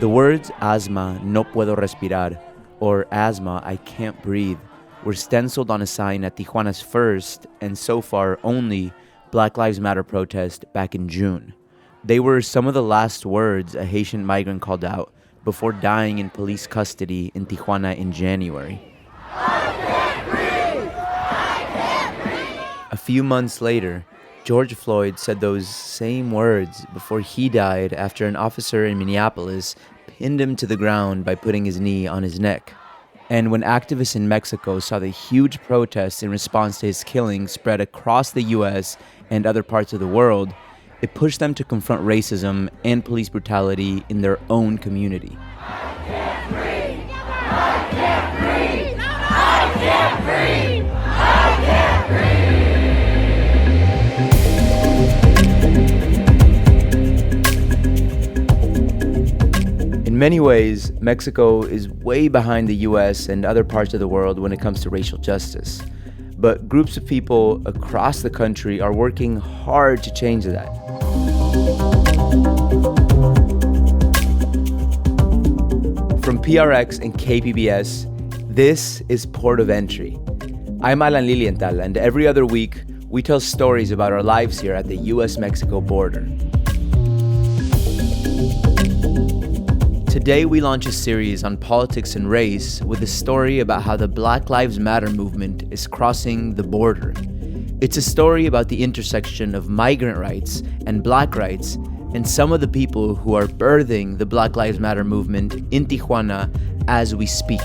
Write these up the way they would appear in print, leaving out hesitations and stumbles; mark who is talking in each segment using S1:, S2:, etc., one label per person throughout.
S1: The words asma, no puedo respirar, or asthma, I can't breathe, were stenciled on a sign at Tijuana's first, and so far only, Black Lives Matter protest back in June. They were some of the last words a Haitian migrant called out before dying in police custody in Tijuana in January.
S2: I can't breathe! I can't breathe!
S1: A few months later, George Floyd said those same words before he died after an officer in Minneapolis pinned him to the ground by putting his knee on his neck. And when activists in Mexico saw the huge protests in response to his killing spread across the U.S. and other parts of the world, it pushed them to confront racism and police brutality in their own community.
S2: I can't breathe! I can't breathe! I can't breathe! I can't breathe!
S1: In many ways, Mexico is way behind the US and other parts of the world when it comes to racial justice. But groups of people across the country are working hard to change that. From PRX and KPBS, this is Port of Entry. I'm Alan Lilienthal, and every other week, we tell stories about our lives here at the U.S. Mexico border. Today, we launch a series on politics and race with a story about how the Black Lives Matter movement is crossing the border. It's a story about the intersection of migrant rights and black rights and some of the people who are birthing the Black Lives Matter movement in Tijuana as we speak.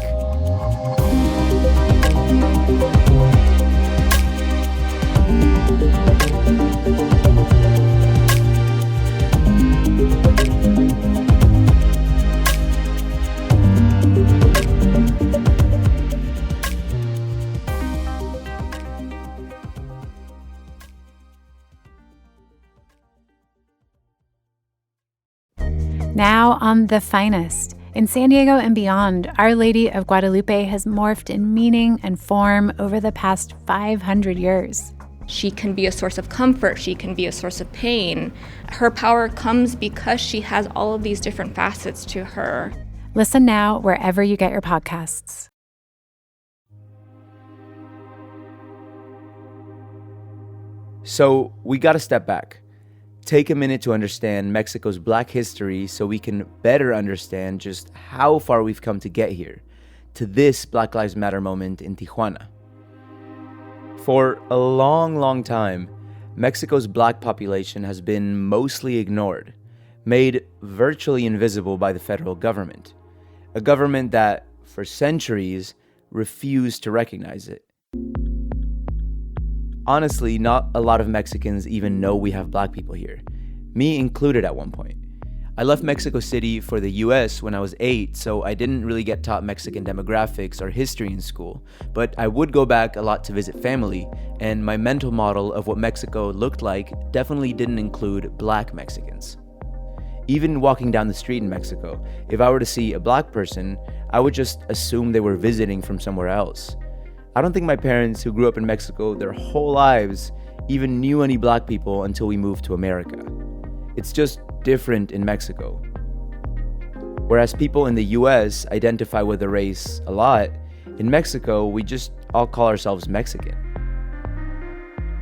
S3: Now on The Finest. In San Diego and beyond, Our Lady of Guadalupe has morphed in meaning and form over the past 500 years.
S4: She can be a source of comfort. She can be a source of pain. Her power comes because she has all of these different facets to her.
S3: Listen now wherever you get your podcasts.
S1: So we gotta step back. Take a minute to understand Mexico's Black history so we can better understand just how far we've come to get here, to this Black Lives Matter moment in Tijuana. For a long time, Mexico's Black population has been mostly ignored, made virtually invisible by the federal government, a government that, for centuries, refused to recognize it. Honestly, not a lot of Mexicans even know we have Black people here, me included at one point. I left Mexico City for the US when I was 8, so I didn't really get taught Mexican demographics or history in school, but I would go back a lot to visit family, and my mental model of what Mexico looked like definitely didn't include Black Mexicans. Even walking down the street in Mexico, if I were to see a Black person, I would just assume they were visiting from somewhere else. I don't think my parents, who grew up in Mexico their whole lives, even knew any Black people until we moved to America. It's just different in Mexico. Whereas people in the US identify with a race a lot, in Mexico, we just all call ourselves Mexican.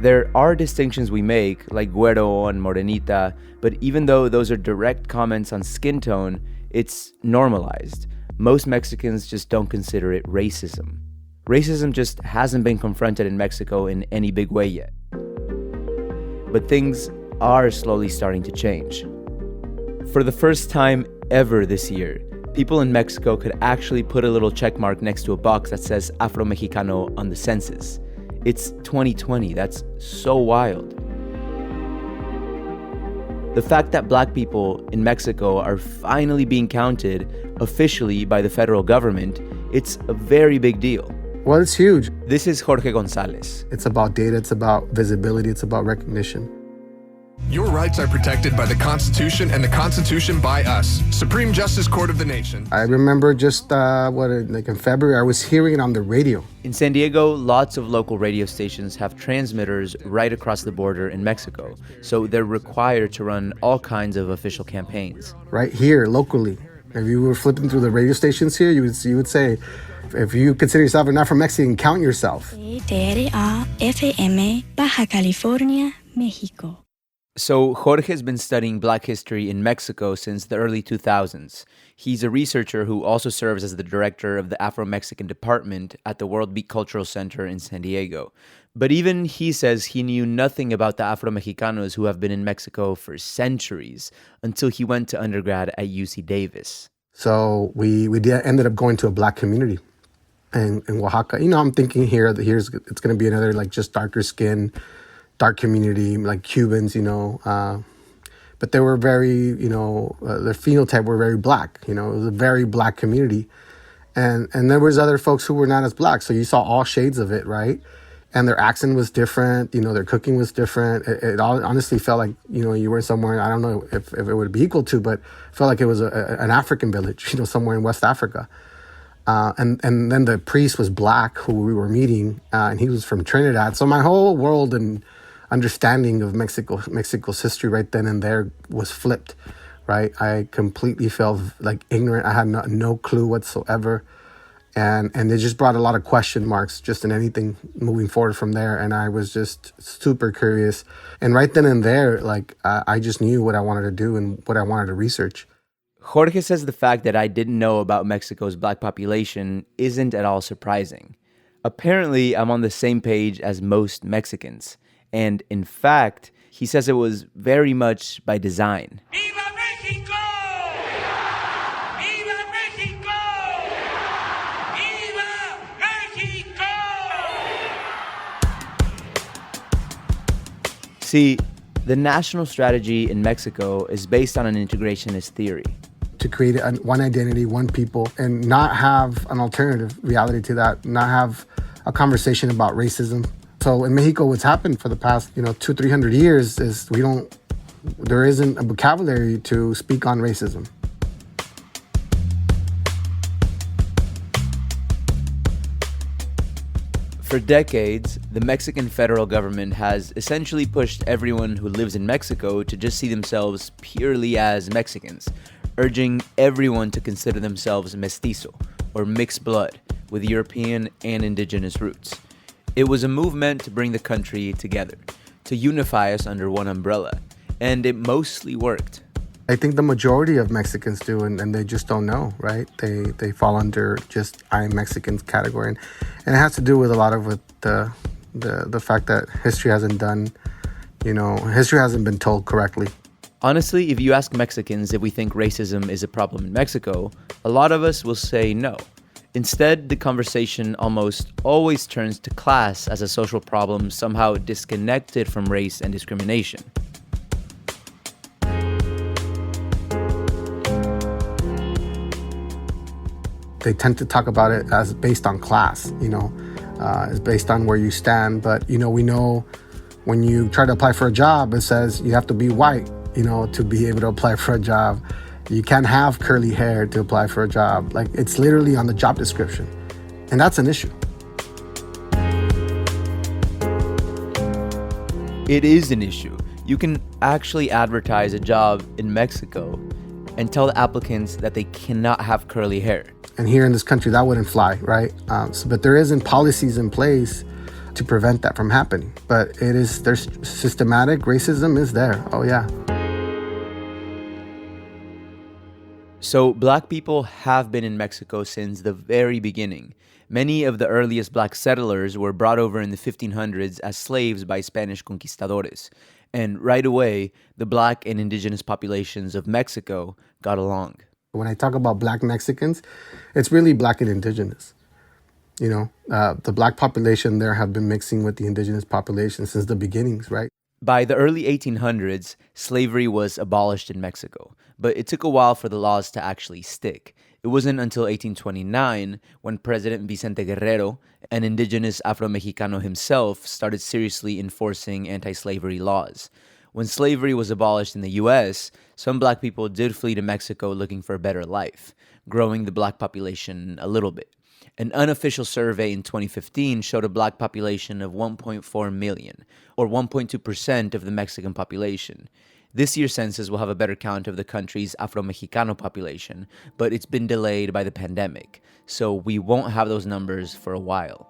S1: There are distinctions we make, like güero and morenita, but even though those are direct comments on skin tone, it's normalized. Most Mexicans just don't consider it racism. Racism just hasn't been confronted in Mexico in any big way yet. But things are slowly starting to change. For the first time ever this year, people in Mexico could actually put a little check mark next to a box that says Afro-Mexicano on the census. It's 2020, that's so wild. The fact that Black people in Mexico are finally being counted officially by the federal government, it's a very big deal.
S5: Well, it's huge.
S1: This is Jorge Gonzalez.
S5: It's about data, it's about visibility, it's about recognition.
S6: Your rights are protected by the Constitution and the Constitution by us, Supreme Justice Court of the Nation.
S5: I remember just, in February, I was hearing it on the radio.
S1: In San Diego, lots of local radio stations have transmitters right across the border in Mexico, so they're required to run all kinds of official campaigns.
S5: Right here, locally. If you were flipping through the radio stations here, you would say, if you consider yourself an Afro-Mexican, count yourself.
S7: TRA-FM, Baja California, Mexico.
S1: So Jorge has been studying Black history in Mexico since the early 2000s. He's a researcher who also serves as the director of the Afro-Mexican department at the World Beat Cultural Center in San Diego. But even he says he knew nothing about the Afro-Mexicanos who have been in Mexico for centuries until he went to undergrad at UC Davis.
S5: So we ended up going to a Black community in Oaxaca. I'm thinking here that it's going to be another like just darker skin, dark community, like Cubans, but they were very, their phenotype were very Black, it was a very Black community. And there was other folks who were not as Black. So you saw all shades of it, right? And their accent was different, their cooking was different. It all honestly felt like, you were somewhere, I don't know if it would be equal to, but felt like it was an African village, somewhere in West Africa. And then the priest was Black who we were meeting, and he was from Trinidad. So my whole world and understanding of Mexico's history right then and there was flipped, right? I completely felt like ignorant. I had no clue whatsoever. And it just brought a lot of question marks just in anything moving forward from there. And I was just super curious. And right then and there, I just knew what I wanted to do and what I wanted to research.
S1: Jorge says the fact that I didn't know about Mexico's Black population isn't at all surprising. Apparently, I'm on the same page as most Mexicans. And in fact, he says it was very much by design.
S2: ¡Viva México! ¡Viva México! ¡Viva México!
S1: See, the national strategy in Mexico is based on an integrationist theory.
S5: To create one identity, one people, and not have an alternative reality to that, not have a conversation about racism. So in Mexico, what's happened for the past, 200-300 years is there isn't a vocabulary to speak on racism.
S1: For decades, the Mexican federal government has essentially pushed everyone who lives in Mexico to just see themselves purely as Mexicans, urging everyone to consider themselves mestizo, or mixed blood, with European and indigenous roots. It was a movement to bring the country together, to unify us under one umbrella, and it mostly worked.
S5: I think the majority of Mexicans do, and they just don't know, right? They fall under just I'm Mexican category. And it has to do with a lot of the fact that history hasn't been told correctly.
S1: Honestly, if you ask Mexicans if we think racism is a problem in Mexico, a lot of us will say no. Instead, the conversation almost always turns to class as a social problem somehow disconnected from race and discrimination.
S5: They tend to talk about it as based on class, it's based on where you stand. But, we know when you try to apply for a job, it says you have to be white, to be able to apply for a job. You can't have curly hair to apply for a job. It's literally on the job description. And that's an issue.
S1: It is an issue. You can actually advertise a job in Mexico and tell the applicants that they cannot have curly hair.
S5: And here in this country, that wouldn't fly, right? But there isn't policies in place to prevent that from happening. But there's systematic racism is there. Oh, yeah.
S1: So Black people have been in Mexico since the very beginning. Many of the earliest Black settlers were brought over in the 1500s as slaves by Spanish conquistadores. And right away, the Black and indigenous populations of Mexico got along.
S5: When I talk about Black Mexicans, it's really Black and indigenous. The Black population there have been mixing with the indigenous population since the beginnings, right?
S1: By the early 1800s, slavery was abolished in Mexico, but it took a while for the laws to actually stick. It wasn't until 1829 when President Vicente Guerrero, an indigenous Afro-Mexicano himself, started seriously enforcing anti-slavery laws. When slavery was abolished in the U.S., some Black people did flee to Mexico looking for a better life, growing the Black population a little bit. An unofficial survey in 2015 showed a Black population of 1.4 million, or 1.2% of the Mexican population. This year's census will have a better count of the country's Afro-Mexicano population, but it's been delayed by the pandemic, so we won't have those numbers for a while.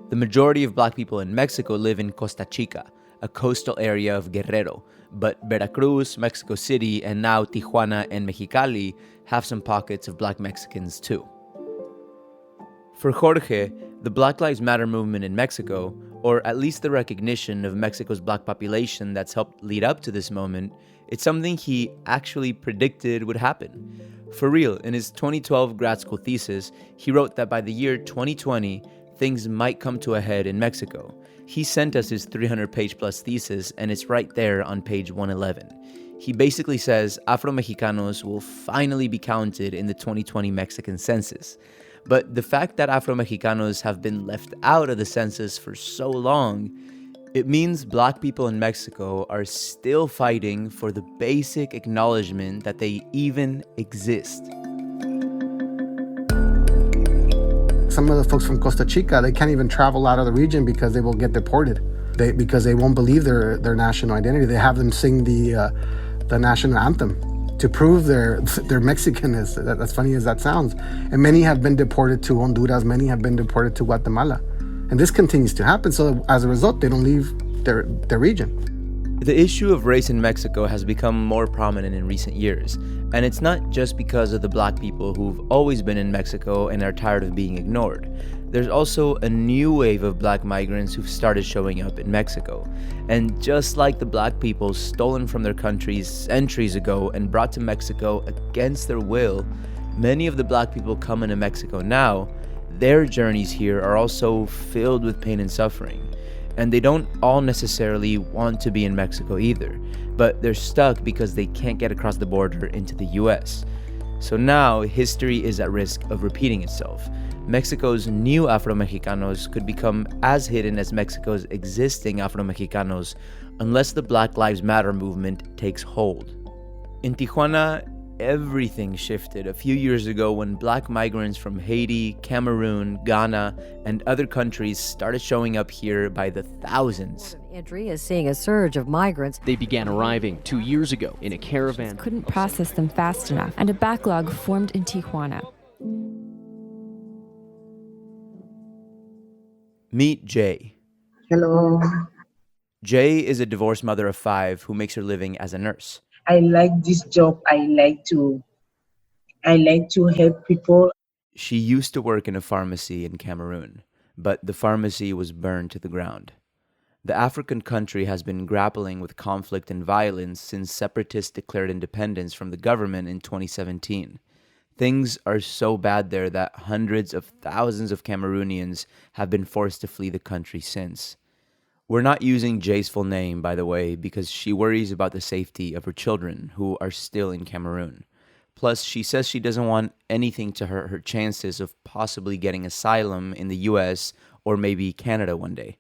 S1: The majority of Black people in Mexico live in Costa Chica, a coastal area of Guerrero, but Veracruz, Mexico City, and now Tijuana and Mexicali have some pockets of Black Mexicans too. For Jorge, the Black Lives Matter movement in Mexico, or at least the recognition of Mexico's Black population that's helped lead up to this moment, it's something he actually predicted would happen. For real, in his 2012 grad school thesis, he wrote that by the year 2020, things might come to a head in Mexico. He sent us his 300-page plus thesis, and it's right there on page 111. He basically says Afro-Mexicanos will finally be counted in the 2020 Mexican census. But the fact that Afro-Mexicanos have been left out of the census for so long, it means Black people in Mexico are still fighting for the basic acknowledgement that they even exist.
S5: Some of the folks from Costa Chica, they can't even travel out of the region because they will get deported. Because they won't believe their national identity. They have them sing the national anthem to prove their Mexicanness, as funny as that sounds. And many have been deported to Honduras, many have been deported to Guatemala. And this continues to happen, so as a result, they don't leave their region.
S1: The issue of race in Mexico has become more prominent in recent years, and it's not just because of the Black people who've always been in Mexico and are tired of being ignored. There's also a new wave of Black migrants who've started showing up in Mexico. And just like the Black people stolen from their countries centuries ago and brought to Mexico against their will, many of the Black people coming to Mexico now, their journeys here are also filled with pain and suffering. And they don't all necessarily want to be in Mexico either, but they're stuck because they can't get across the border into the U.S. So now history is at risk of repeating itself. Mexico's new Afro-Mexicanos could become as hidden as Mexico's existing Afro-Mexicanos unless the Black Lives Matter movement takes hold. In Tijuana, everything shifted a few years ago when Black migrants from Haiti, Cameroon, Ghana, and other countries started showing up here by the thousands.
S8: Entry is seeing a surge of migrants.
S9: They began arriving 2 years ago in a caravan.
S10: Couldn't process them fast enough, and a backlog formed in Tijuana.
S1: Meet Jay.
S11: Hello.
S1: Jay is a divorced mother of 5 who makes her living as a nurse.
S11: I like this job. I like to help people.
S1: She used to work in a pharmacy in Cameroon, but the pharmacy was burned to the ground. The African country has been grappling with conflict and violence since separatists declared independence from the government in 2017. Things are so bad there that hundreds of thousands of Cameroonians have been forced to flee the country since. We're not using Jay's full name, by the way, because she worries about the safety of her children, who are still in Cameroon. Plus, she says she doesn't want anything to hurt her chances of possibly getting asylum in the U.S. or maybe Canada one day.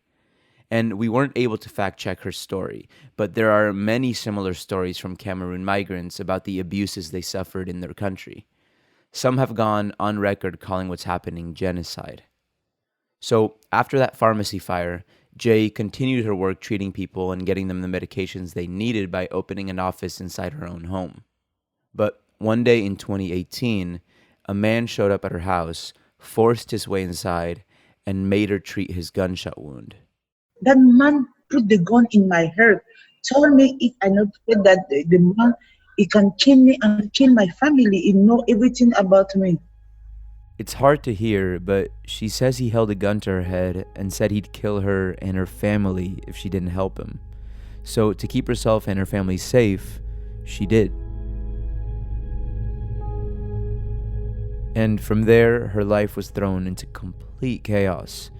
S1: And we weren't able to fact-check her story, but there are many similar stories from Cameroon migrants about the abuses they suffered in their country. Some have gone on record calling what's happening genocide. So, after that pharmacy fire, Jay continued her work treating people and getting them the medications they needed by opening an office inside her own home. But one day in 2018, a man showed up at her house, forced his way inside, and made her treat his gunshot wound.
S11: That man put the gun in my head, told me if I not get that the man, he can kill me and kill my family. He know everything about me.
S1: It's hard to hear, but she says he held a gun to her head and said he'd kill her and her family if she didn't help him. So to keep herself and her family safe, she did. And from there, her life was thrown into complete chaos.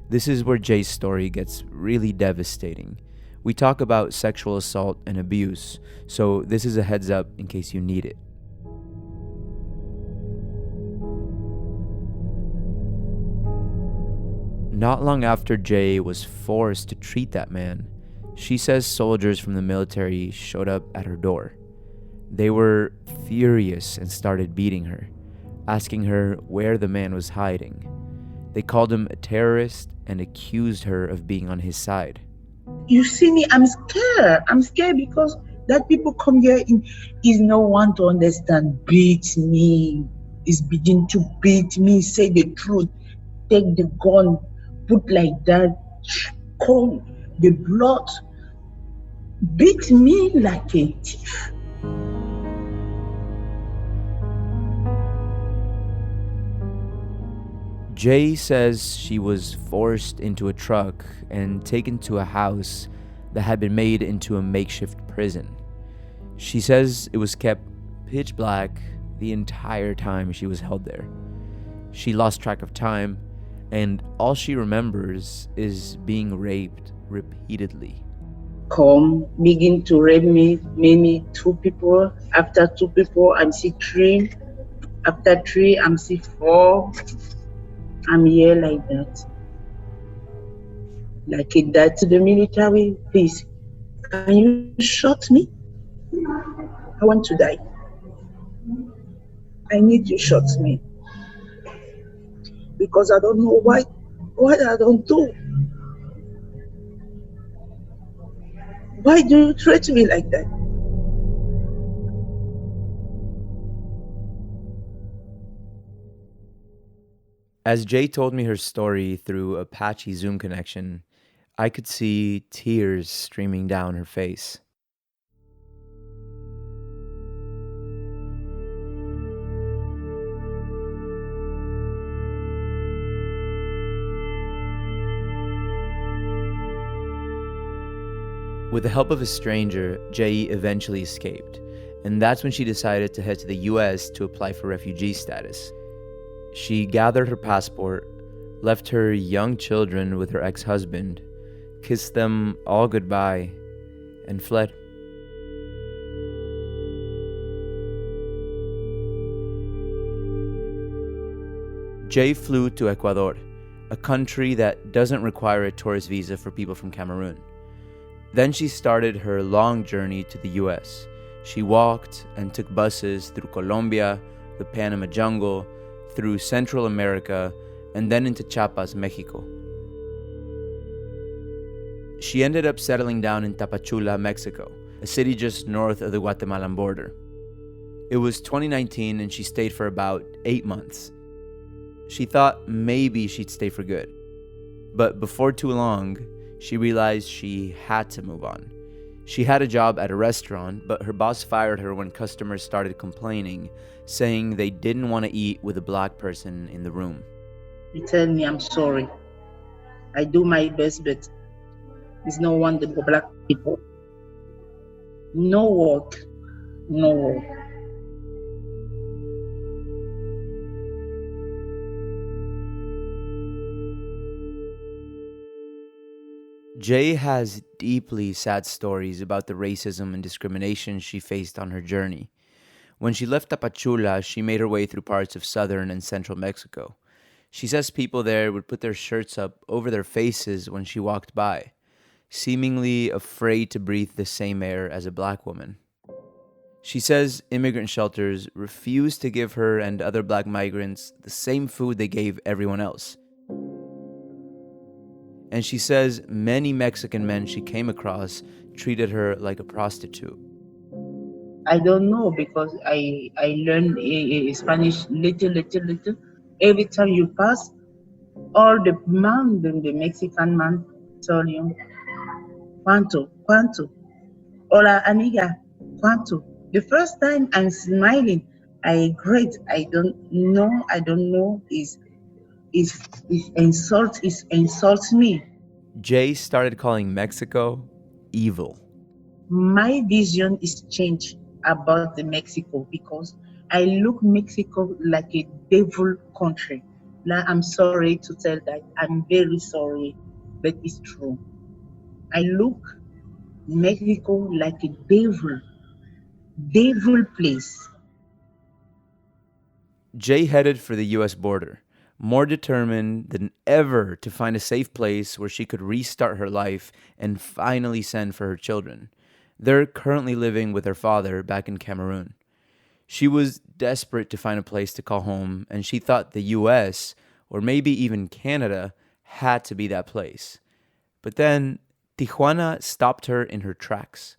S1: This is where Jay's story gets really devastating. We talk about sexual assault and abuse, so this is a heads up in case you need it. Not long after Jay was forced to treat that man, she says soldiers from the military showed up at her door. They were furious and started beating her, asking her where the man was hiding. They called him a terrorist and accused her of being on his side.
S11: You see me, I'm scared. I'm scared because That people come here is no one to understand. Beat me. Is begin to beat me. Say the truth. Take the gun. Put like that. Call the blood. Beat me like a thief.
S1: Jay says she was forced into a truck and taken to a house that had been made into a makeshift prison. She says it was kept pitch black the entire time she was held there. She lost track of time, and all she remembers is being raped repeatedly.
S11: Come, begin to rape me, maybe 2 people. After 2 people, I'm see 3. After 3, I'm see 4. I'm here like that. Like that to the military, please, can you shoot me? I want to die. I need you shoot me. Because I don't know what I don't do. Why do you treat me like that?
S1: As Jay told me her story through a patchy Zoom connection, I could see tears streaming down her face. With the help of a stranger, Jay eventually escaped, and that's when she decided to head to the U.S. to apply for refugee status. She gathered her passport, left her young children with her ex-husband, kissed them all goodbye, and fled. Jay flew to Ecuador, a country that doesn't require a tourist visa for people from Cameroon. Then she started her long journey to the U.S. She walked and took buses through Colombia, the Panama jungle, through Central America, and then into Chiapas, Mexico. She ended up settling down in Tapachula, Mexico, a city just north of the Guatemalan border. It was 2019 and she stayed for about 8 months. She thought maybe she'd stay for good. But before too long, she realized she had to move on. She had a job at a restaurant, but her boss fired her when customers started complaining, saying they didn't want to eat with a black person in the room.
S11: You tell me I'm sorry. I do my best, but there's no one the black people. No work. No work.
S1: Jay has deeply sad stories about the racism and discrimination she faced on her journey. When she left Tapachula, she made her way through parts of southern and central Mexico. She says people there would put their shirts up over their faces when she walked by, seemingly afraid to breathe the same air as a black woman. She says immigrant shelters refused to give her and other black migrants the same food they gave everyone else. And she says many Mexican men she came across treated her like a prostitute.
S11: I don't know because I learned Spanish little. Every time you pass, all the Mexican man tell you, ¿Cuánto? Hola, amiga, ¿cuánto? The first time I'm smiling, I don't know, is insults me.
S1: Jay started calling Mexico evil.
S11: My vision is changed about the Mexico because I look Mexico like a devil country. Like, I'm sorry to tell that. I'm very sorry, but it's true. I look Mexico like a devil place.
S1: Jay headed for the U.S. border, more determined than ever to find a safe place where she could restart her life and finally send for her children. They're currently living with their father back in Cameroon. She was desperate to find a place to call home, and she thought the U.S., or maybe even Canada, had to be that place. But then Tijuana stopped her in her tracks.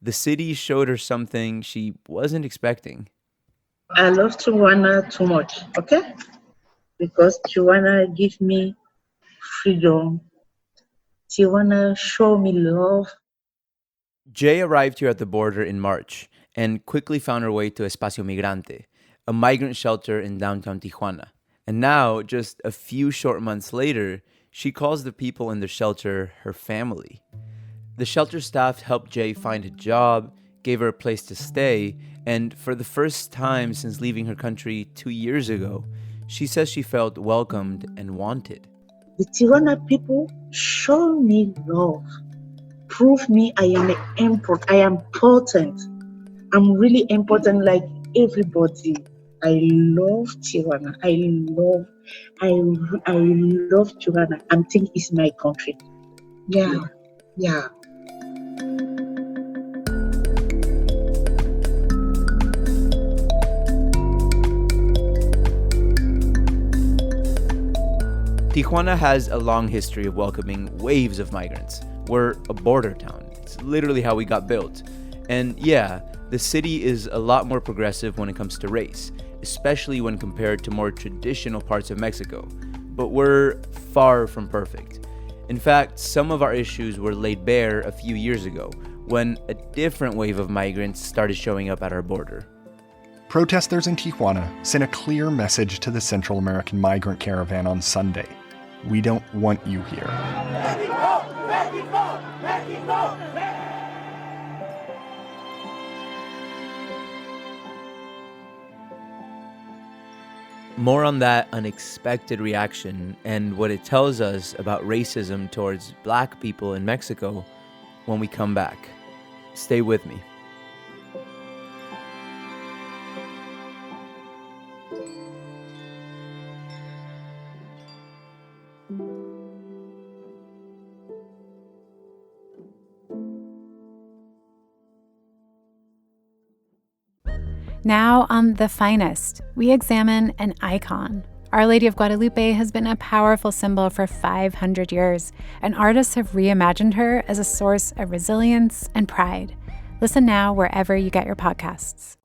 S1: The city showed her something she wasn't expecting.
S11: I love Tijuana too much, okay? Because Tijuana give me freedom. Tijuana show me love.
S1: Jay arrived here at the border in March and quickly found her way to Espacio Migrante, a migrant shelter in downtown Tijuana. And now, just a few short months later, she calls the people in the shelter her family. The shelter staff helped Jay find a job, gave her a place to stay, and for the first time since leaving her country 2 years ago, she says she felt welcomed and wanted.
S11: The Tijuana people show me love. Prove me I am important. I'm really important like everybody. I love Tijuana. I love Tijuana. I think it's my country. Yeah.
S1: Tijuana has a long history of welcoming waves of migrants. We're a border town. It's literally how we got built. And yeah, the city is a lot more progressive when it comes to race, especially when compared to more traditional parts of Mexico. But we're far from perfect. In fact, some of our issues were laid bare a few years ago when a different wave of migrants started showing up at our border.
S12: Protesters in Tijuana sent a clear message to the Central American migrant caravan on Sunday. We don't want you here.
S2: Mexico! Mexico! Mexico!
S1: More on that unexpected reaction and what it tells us about racism towards Black people in Mexico when we come back. Stay with me.
S3: Now on The Finest, we examine an icon. Our Lady of Guadalupe has been a powerful symbol for 500 years, and artists have reimagined her as a source of resilience and pride. Listen now wherever you get your podcasts.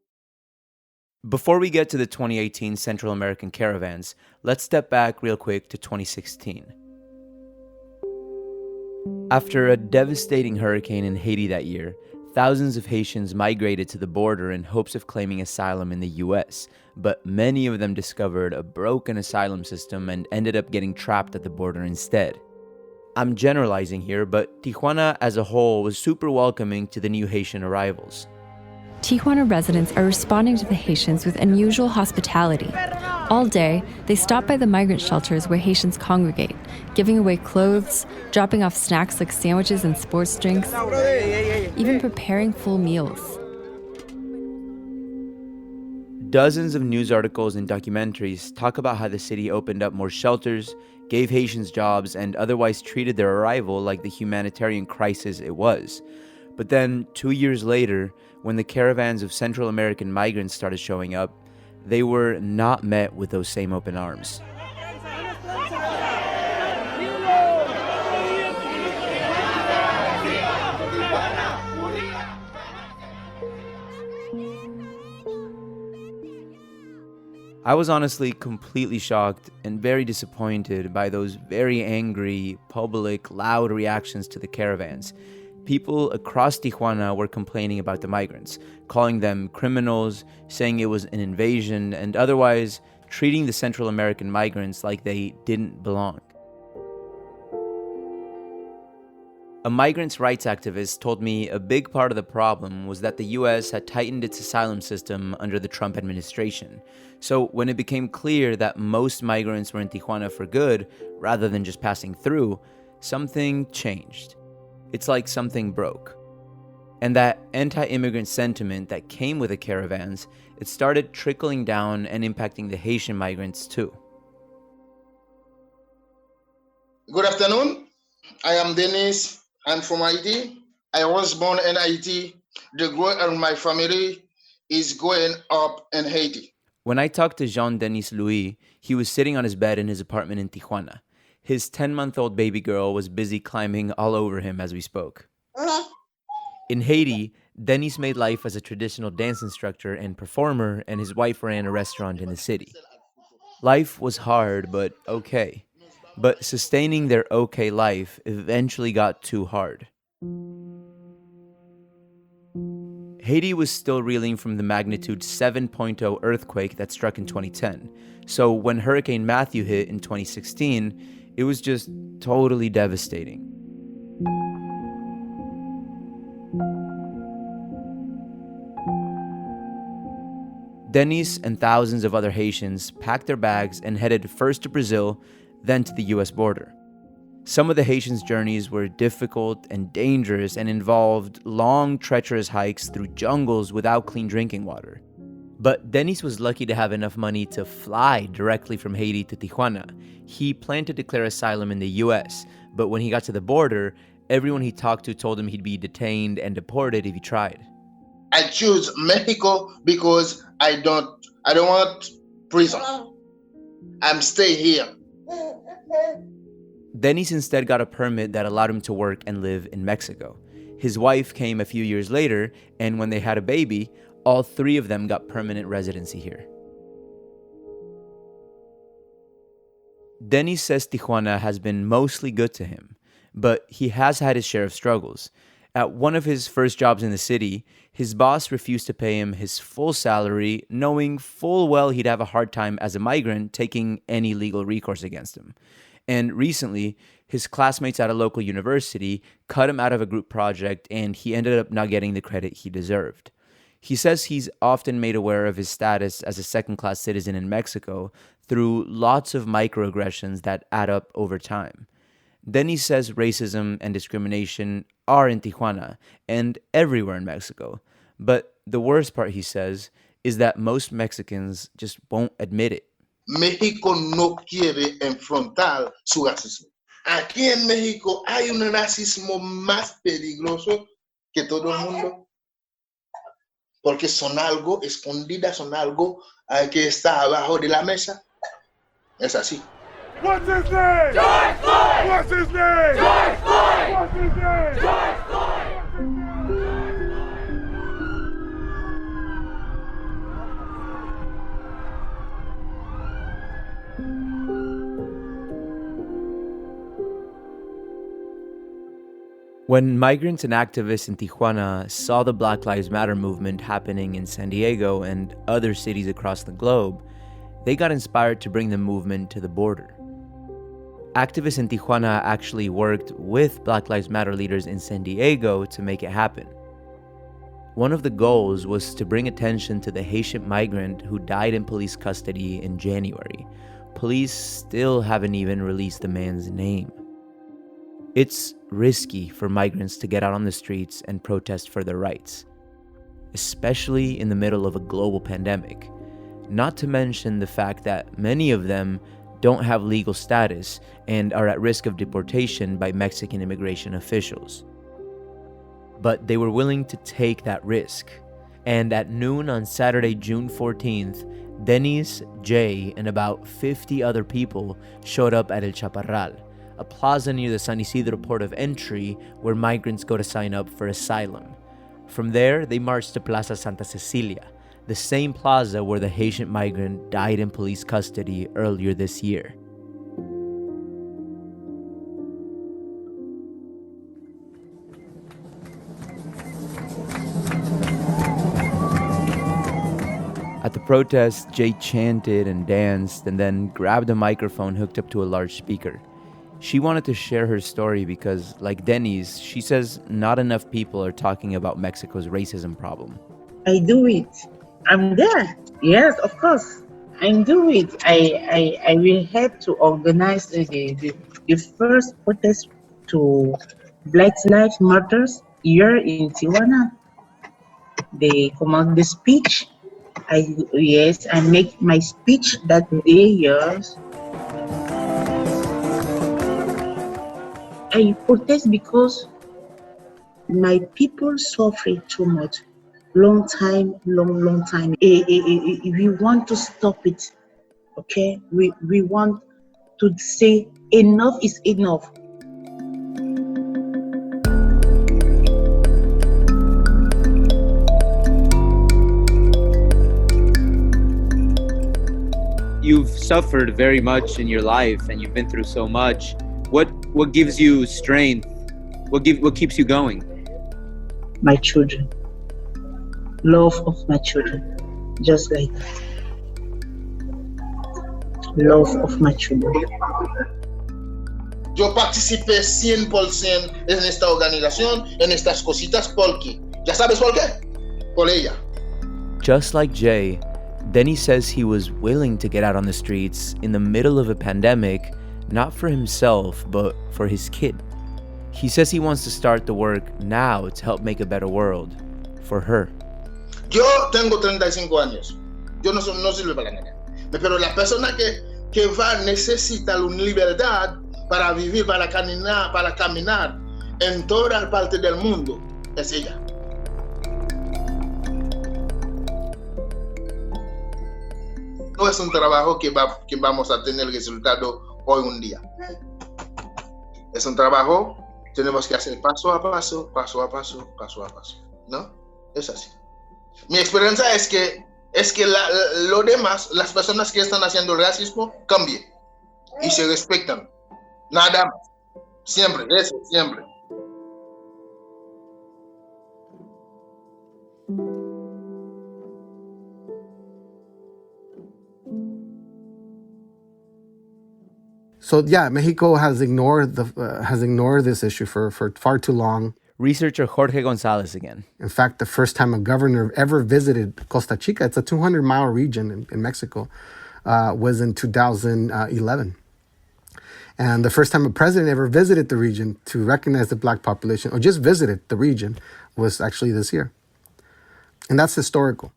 S1: Before we get to the 2018 Central American caravans, let's step back real quick to 2016. After a devastating hurricane in Haiti that year, thousands of Haitians migrated to the border in hopes of claiming asylum in the U.S., but many of them discovered a broken asylum system and ended up getting trapped at the border instead. I'm generalizing here, but Tijuana as a whole was super welcoming to the new Haitian arrivals.
S10: Tijuana residents are responding to the Haitians with unusual hospitality. All day, they stop by the migrant shelters where Haitians congregate, giving away clothes, dropping off snacks like sandwiches and sports drinks, even preparing full meals.
S1: Dozens of news articles and documentaries talk about how the city opened up more shelters, gave Haitians jobs, and otherwise treated their arrival like the humanitarian crisis it was. But then, 2 years later, when the caravans of Central American migrants started showing up, they were not met with those same open arms. I was honestly completely shocked and very disappointed by those very angry, public, loud reactions to the caravans. People across Tijuana were complaining about the migrants, calling them criminals, saying it was an invasion, and otherwise treating the Central American migrants like they didn't belong. A migrants' rights activist told me a big part of the problem was that the U.S. had tightened its asylum system under the Trump administration. So when it became clear that most migrants were in Tijuana for good, rather than just passing through, something changed. It's like something broke. And that anti-immigrant sentiment that came with the caravans, it started trickling down and impacting the Haitian migrants too.
S13: Good afternoon. I am Dennis. I'm from Haiti. I was born in Haiti. The growth of my family is going up in Haiti.
S1: When I talked to Jean-Denis Louis, he was sitting on his bed in his apartment in Tijuana. His 10-month-old baby girl was busy climbing all over him as we spoke. In Haiti, Dennis made life as a traditional dance instructor and performer, and his wife ran a restaurant in the city. Life was hard, but okay. But sustaining their okay life eventually got too hard. Haiti was still reeling from the magnitude 7.0 earthquake that struck in 2010. So when Hurricane Matthew hit in 2016, it was just totally devastating. Dennis and thousands of other Haitians packed their bags and headed first to Brazil, then to the U.S. border. Some of the Haitians' journeys were difficult and dangerous and involved long, treacherous hikes through jungles without clean drinking water. But Dennis was lucky to have enough money to fly directly from Haiti to Tijuana. He planned to declare asylum in the U.S., but when he got to the border, everyone he talked to told him he'd be detained and deported if he tried.
S13: I choose Mexico because I don't want prison. I'm stay here.
S1: Dennis instead got a permit that allowed him to work and live in Mexico. His wife came a few years later, and when they had a baby, all three of them got permanent residency here. Dennis says Tijuana has been mostly good to him, but he has had his share of struggles. At one of his first jobs in the city, his boss refused to pay him his full salary, knowing full well he'd have a hard time as a migrant taking any legal recourse against him. And recently, his classmates at a local university cut him out of a group project, and he ended up not getting the credit he deserved. He says he's often made aware of his status as a second-class citizen in Mexico through lots of microaggressions that add up over time. Dennis says racism and discrimination are in Tijuana and everywhere in Mexico. But the worst part, he says, is that most Mexicans just won't admit it.
S13: México no quiere enfrentar su racismo. Aquí en México hay un racismo más peligroso que todo el mundo, porque son algo escondidas, son algo que está abajo de la mesa. Es así.
S2: What's his name? George Floyd! What's his name? George Floyd! What's his name? George Floyd!
S1: When migrants and activists in Tijuana saw the Black Lives Matter movement happening in San Diego and other cities across the globe, they got inspired to bring the movement to the border. Activists in Tijuana actually worked with Black Lives Matter leaders in San Diego to make it happen. One of the goals was to bring attention to the Haitian migrant who died in police custody in January. Police still haven't even released the man's name. It's risky for migrants to get out on the streets and protest for their rights, especially in the middle of a global pandemic, not to mention the fact that many of them don't have legal status and are at risk of deportation by Mexican immigration officials. But they were willing to take that risk. And at noon on Saturday, June 14th, Dennis, Jay, and about 50 other people showed up at El Chaparral, a plaza near the San Isidro port of entry where migrants go to sign up for asylum. From there, they marched to Plaza Santa Cecilia, the same plaza where the Haitian migrant died in police custody earlier this year. At the protest, Jay chanted and danced and then grabbed a microphone hooked up to a large speaker. She wanted to share her story because, like Dennis, she says not enough people are talking about Mexico's racism problem.
S11: I do it. I'm there. Yes, of course. I do it. I will help to organize the first protest to Black Lives Matters here in Tijuana. They come out the speech. I make my speech that day. Yes. I protest because my people suffer too much. Long time. We want to stop it, okay? We want to say enough is enough.
S1: you've suffered very much in your life and you've been through so much. What gives you strength? What keeps you going?
S11: My children. Love of my children. Just like that. Love of my children.
S13: Yo participé 100% en esta organización, en estas cositas, porque, ¿ya sabes por qué? Por ella.
S1: Just like Jay, Denny says he was willing to get out on the streets in the middle of a pandemic, not for himself, but for his kid. He says he wants to start the work now to help make a better world for her.
S13: Yo tengo 35 años. Yo no sirve para nada. Pero la persona que va a necesitar una libertad para vivir, para caminar en todas partes del mundo, es ella. No es un trabajo que vamos a tener resultado hoy un día. Es un trabajo que tenemos que hacer paso a paso, ¿no? Es así. Mi experiencia es que lo demás, las personas que están haciendo racismo, cambien y se respetan. Nada más. Siempre, eso, siempre.
S5: So yeah, Mexico has ignored this issue for far too long.
S1: Researcher Jorge Gonzalez again.
S5: In fact, the first time a governor ever visited Costa Chica, it's a 200-mile region in Mexico, was in 2011. And the first time a president ever visited the region to recognize the Black population, or just visited the region, was actually this year. And that's historical.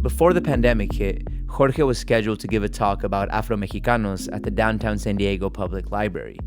S1: Before the pandemic hit, Jorge was scheduled to give a talk about Afro-Mexicanos at the downtown San Diego Public Library.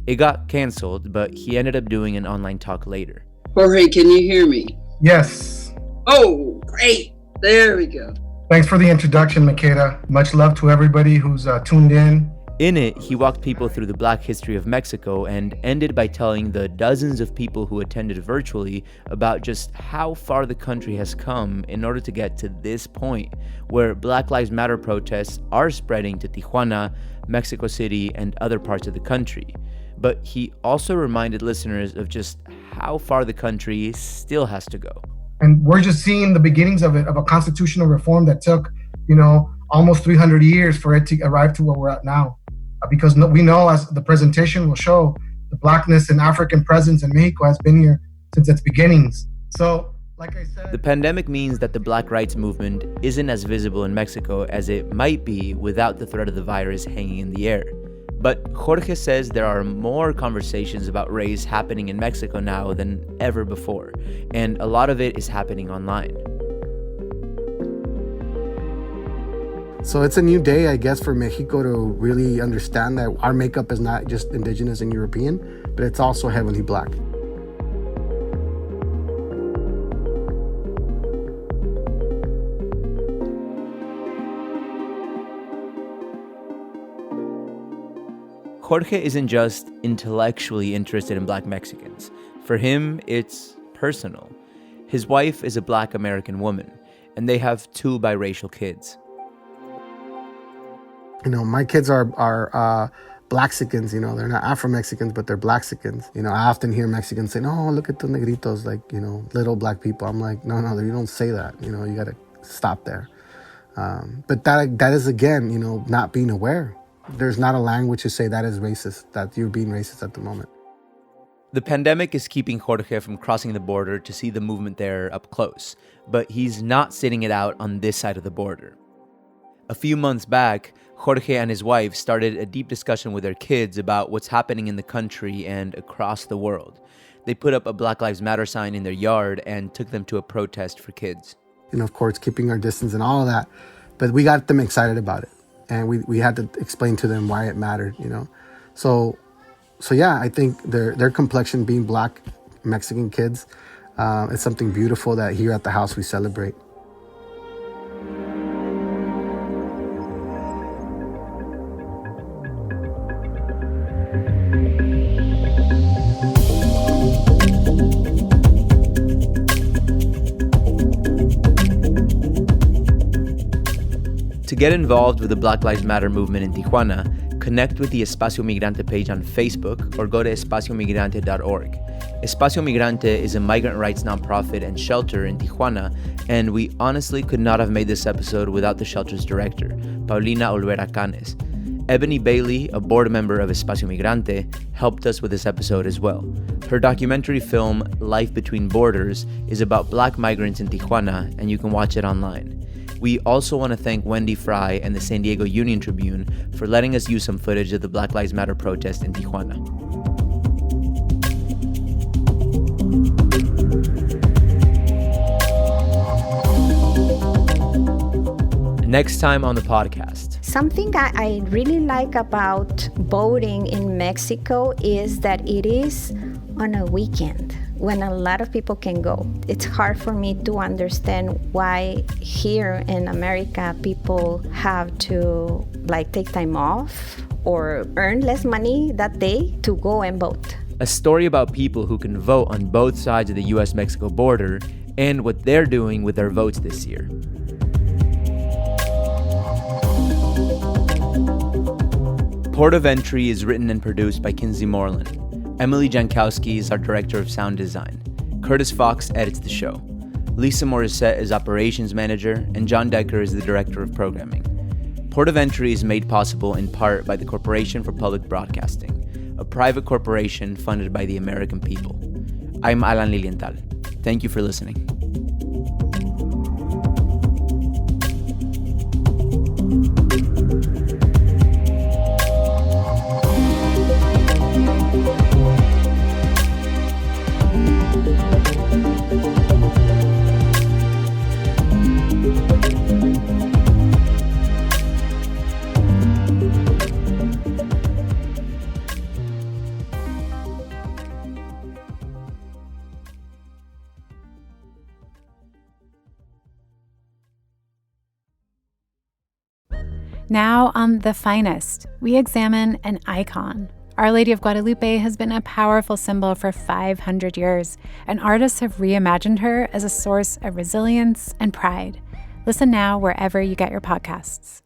S1: It got canceled, but he ended up doing an online talk later.
S14: Jorge, can you hear me?
S15: Yes.
S14: Oh, great. There we go.
S15: Thanks for the introduction, Makeda. Much love to everybody who's tuned in.
S1: In it, he walked people through the Black history of Mexico and ended by telling the dozens of people who attended virtually about just how far the country has come in order to get to this point, where Black Lives Matter protests are spreading to Tijuana, Mexico City, and other parts of the country. But he also reminded listeners of just how far the country still has to go.
S15: And we're just seeing the beginnings of a constitutional reform that took, almost 300 years for it to arrive to where we're at now. Because we know, as the presentation will show, the Blackness and African presence in Mexico has been here since its beginnings. So, like I said...
S1: The pandemic means that the Black rights movement isn't as visible in Mexico as it might be without the threat of the virus hanging in the air. But Jorge says there are more conversations about race happening in Mexico now than ever before, and a lot of it is happening online.
S5: So it's a new day, I guess, for Mexico to really understand that our makeup is not just indigenous and European, but it's also heavily Black.
S1: Jorge isn't just intellectually interested in Black Mexicans. For him, it's personal. His wife is a Black American woman, and they have 2 biracial kids.
S5: My kids are Blaxicans, they're not Afro-Mexicans, but they're Blaxicans. I often hear Mexicans saying, oh, look at the negritos, like, little Black people. I'm like, no, you don't say that. You got to stop there. But that is, again, not being aware. There's not a language to say that is racist, that you're being racist at the moment.
S1: The pandemic is keeping Jorge from crossing the border to see the movement there up close, but he's not sitting it out on this side of the border. A few months back, Jorge and his wife started a deep discussion with their kids about what's happening in the country and across the world. They put up a Black Lives Matter sign in their yard and took them to a protest for kids.
S5: Of course, keeping our distance and all of that, but we got them excited about it. And we had to explain to them why it mattered, So yeah, I think their complexion being Black Mexican kids is something beautiful that here at the house we celebrate.
S1: To get involved with the Black Lives Matter movement in Tijuana, connect with the Espacio Migrante page on Facebook or go to espaciomigrante.org. Espacio Migrante is a migrant rights nonprofit and shelter in Tijuana, and we honestly could not have made this episode without the shelter's director, Paulina Olvera Canes. Ebony Bailey, a board member of Espacio Migrante, helped us with this episode as well. Her documentary film, Life Between Borders, is about Black migrants in Tijuana, and you can watch it online. We also want to thank Wendy Fry and the San Diego Union Tribune for letting us use some footage of the Black Lives Matter protest in Tijuana. Next time on the podcast.
S16: Something I really like about voting in Mexico is that it is on a weekend when a lot of people can go. It's hard for me to understand why here in America people have to take time off or earn less money that day to go and vote.
S1: A story about people who can vote on both sides of the U.S Mexico border and what they're doing with their votes this year. Port of Entry is written and produced by Kinsey Moreland. Emily Jankowski is our director of sound design. Curtis Fox edits the show. Lisa Morissette is operations manager, and John Decker is the director of programming. Port of Entry is made possible in part by the Corporation for Public Broadcasting, a private corporation funded by the American people. I'm Alan Lilienthal. Thank you for listening.
S3: Now on The Finest, we examine an icon. Our Lady of Guadalupe has been a powerful symbol for 500 years, and artists have reimagined her as a source of resilience and pride. Listen now wherever you get your podcasts.